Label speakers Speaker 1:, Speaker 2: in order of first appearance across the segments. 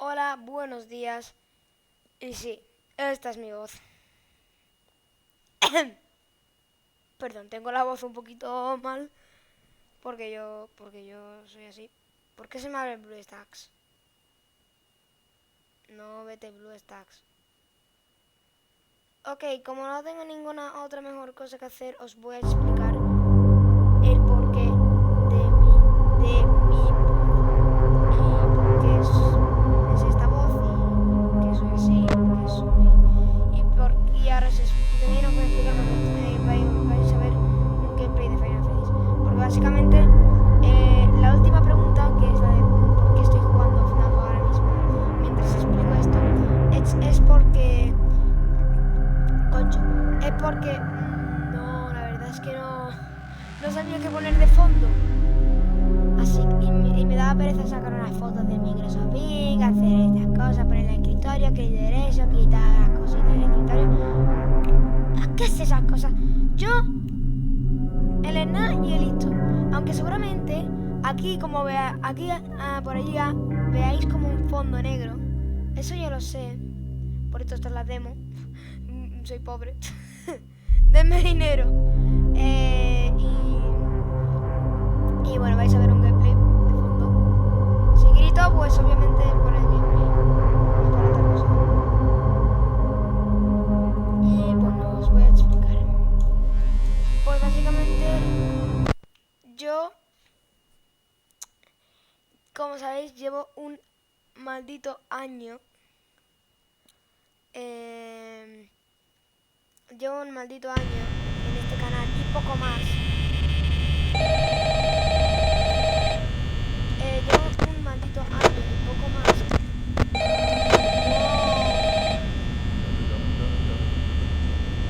Speaker 1: Hola, buenos días. Y sí, esta es mi voz. Perdón, tengo la voz un poquito mal porque yo soy así. ¿Por qué se me abre el BlueStacks? No vete BlueStacks. Ok, como no tengo ninguna otra mejor cosa que hacer, os voy a explicar el porqué de mi y por qué es esta voz y por qué soy así, y ahora también os voy a explicar porque vais a ver un gameplay de Final Fantasy. Porque básicamente la última pregunta, que es la de por qué estoy jugando FNAF ahora mismo, mientras explico esto, es porque... Concho, es porque... No, la verdad es que no sabía qué poner de fondo. Así, y me daba pereza sacar unas fotos del Microsoft Bing, hacer estas cosas, poner el escritorio, clic derecho, quitar las cositas del escritorio. ¿Qué es esas cosas? Yo, el Enna y el listo. Aunque seguramente aquí, como aquí por allí veáis como un fondo negro. Eso yo lo sé. Por esto está en la demo. Soy pobre. Denme dinero. Y bueno, vais a ver un gameplay de fondo. Si grito, pues obviamente por el gameplay, no por otra cosa. Y bueno, os voy a explicar. Pues básicamente yo, como sabéis, llevo un maldito año. Llevo un maldito año en este canal y poco más. Llevo un maldito año y poco más.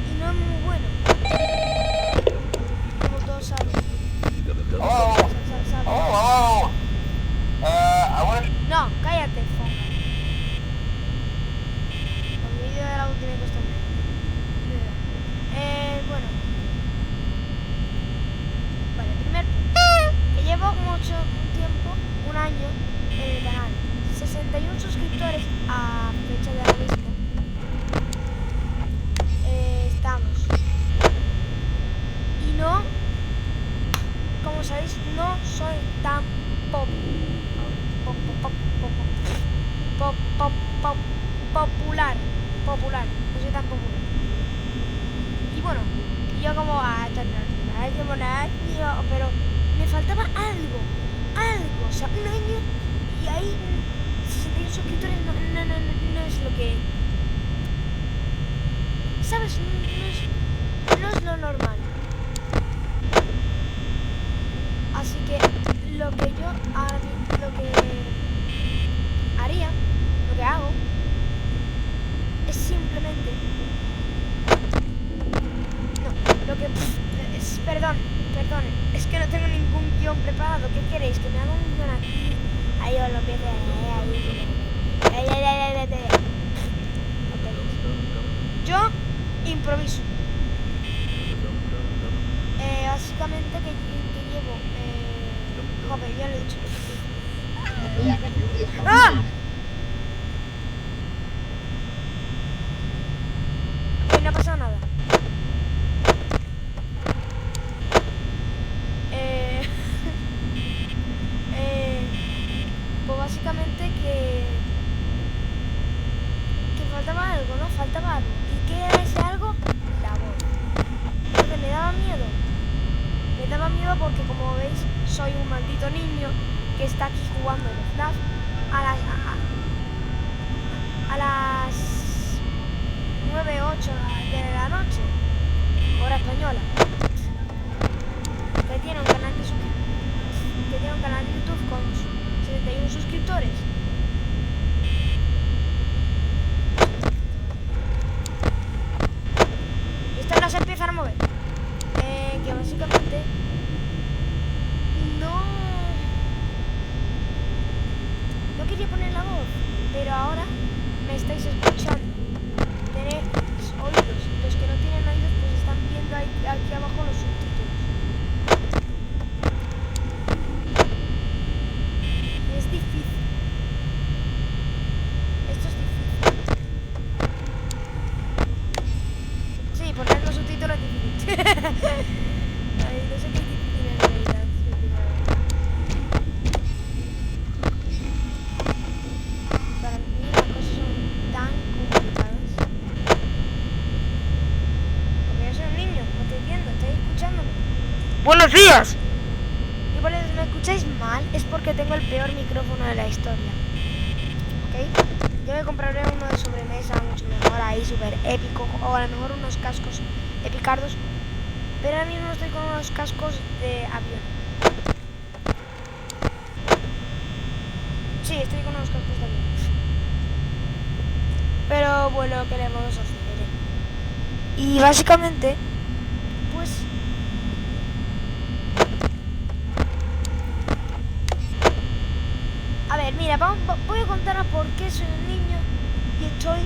Speaker 1: Y no es muy bueno. Como todos saben. No, cállate, fonga. Con mi vídeo de la última cuestión. Bueno. Vale, primer punto. Que llevo mucho tiempo, un año, en el canal. 61 suscriptores a fecha de ahora mismo. Estamos. Y no, como sabéis, no soy tan popular. No soy tan popular. Y bueno, yo como hay que poner, pero me faltaba algo, o sea, un año y ahí 61 suscriptores no es lo que, ¿sabes? No es lo normal. Así que lo que yo ahora mismo, lo que haría, lo que hago, es simplemente... No, lo que... perdón, es que no tengo ningún guión preparado. ¿Qué queréis? ¿Que me haga un guión aquí? Ahí os lo empiezo. Yo improviso. Básicamente que llevo... joder, ya lo he dicho. ¡Ah! Ok, no ha pasado nada. Pues básicamente que faltaba algo, ¿no? Faltaba algo. ¿Y qué era ese algo? La voz. Porque me daba miedo. Me daba miedo porque, como veis, soy un maldito niño que está aquí jugando en el FNAF a las 9, 8 de la noche, hora española. Que tiene un canal de YouTube con 71 suscriptores. Y esto no se empieza a mover. Que básicamente no quería poner la voz, pero ahora me estáis escuchando. Tenéis oídos. Los que no tienen oídos pues están viendo aquí abajo los subtítulos. Es difícil.
Speaker 2: decías?
Speaker 1: Y por eso si me escucháis mal es porque tengo el peor micrófono de la historia. ¿Ok? Yo me compraré uno de sobremesa mucho mejor ahí, súper épico. O a lo mejor unos cascos epicardos. Pero ahora mismo estoy con unos cascos de avión. Sí, estoy con unos cascos de avión. Pero bueno, ¿qué le vamos a hacer? Y básicamente, pues... A ver, mira, voy a contaros por qué soy un niño y estoy...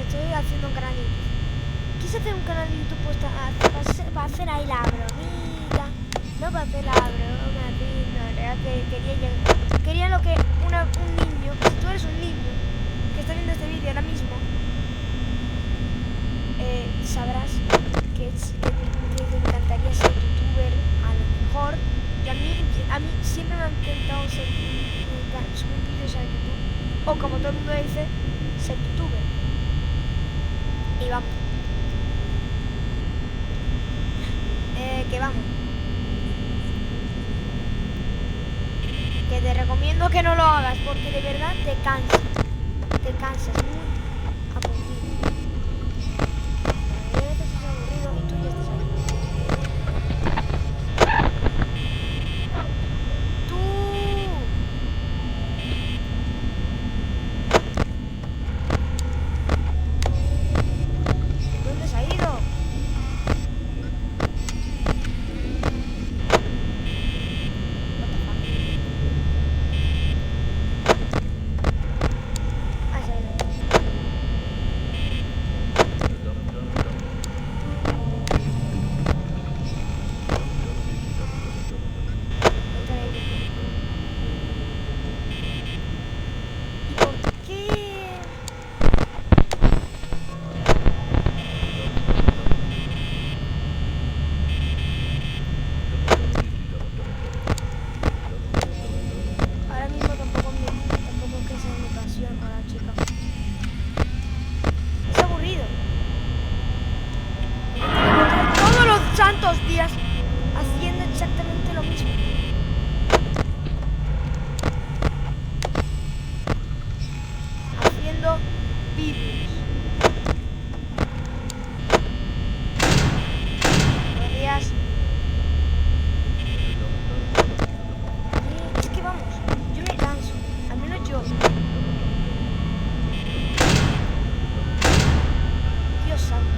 Speaker 1: estoy haciendo un canal de YouTube. Quise hacer un canal de YouTube pues, para hacer ahí la bromita, no para hacer la broma, no, en realidad quería lo que un niño, si tú eres un niño que está viendo este vídeo ahora mismo, sabrás que te encantaría ser youtuber, a lo mejor, y a mí siempre me ha intentado subir vídeos a YouTube, o como todo el mundo dice, ser youtuber. Y vamos. Que vamos. Que te recomiendo que no lo hagas porque de verdad te cansas. Te cansas muy aburrido. A veces es aburrido y tú ya estás ahí. ¡Tú! ¿Dónde se ha ido? Días haciendo exactamente lo mismo. Haciendo vídeos. Buenos días. Es que vamos, yo me canso. Al menos yo. Dios santo.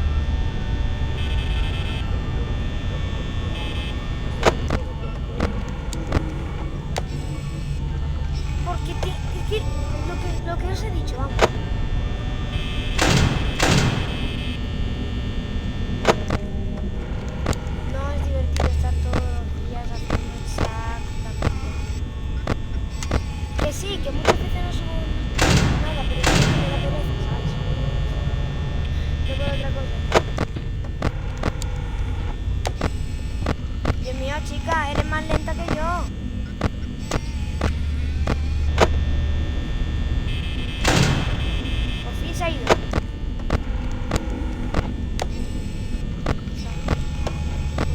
Speaker 1: Lo que os he dicho, vamos. No es divertido estar todos los días haciendo exactamente. Que sí, que muchas veces no subo nada, pero es que me da pereza, ¿sabes? Yo por otra cosa. Dios mío, chica, eres más lenta que yo. Se ha ido.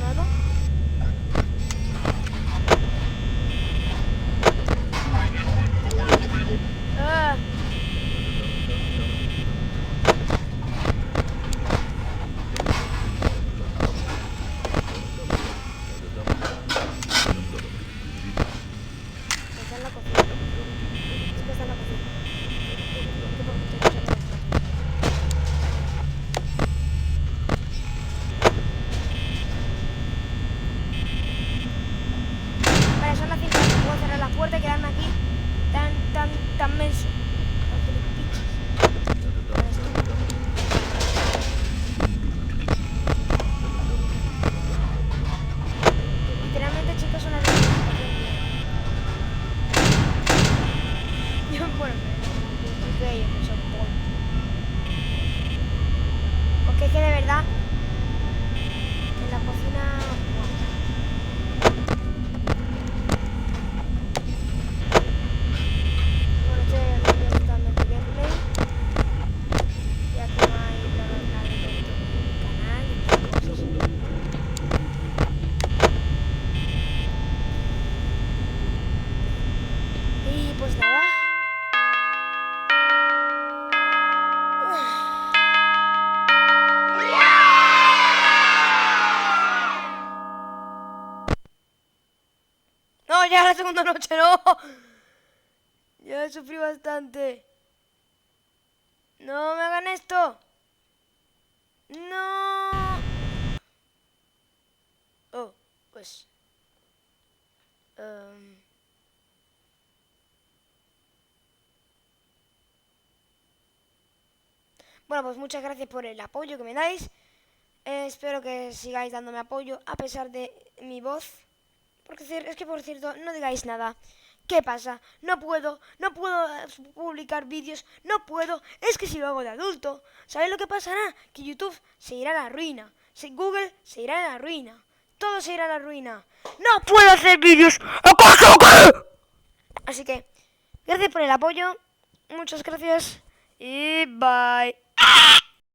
Speaker 1: ¿Nada? pues nada. No, ya la segunda noche no. Ya sufrí bastante. No me hagan esto. No. Oh, pues. Bueno, pues muchas gracias por el apoyo que me dais. Espero que sigáis dándome apoyo a pesar de mi voz. Porque es que por cierto, no digáis nada. ¿Qué pasa? No puedo publicar vídeos, no puedo. Es que si lo hago de adulto, ¿sabéis lo que pasará? Que YouTube se irá a la ruina. Google se irá a la ruina. Todo se irá a la ruina. ¡No puedo hacer vídeos! ¿Acaso qué? Así que, gracias por el apoyo. Muchas gracias. Y bye.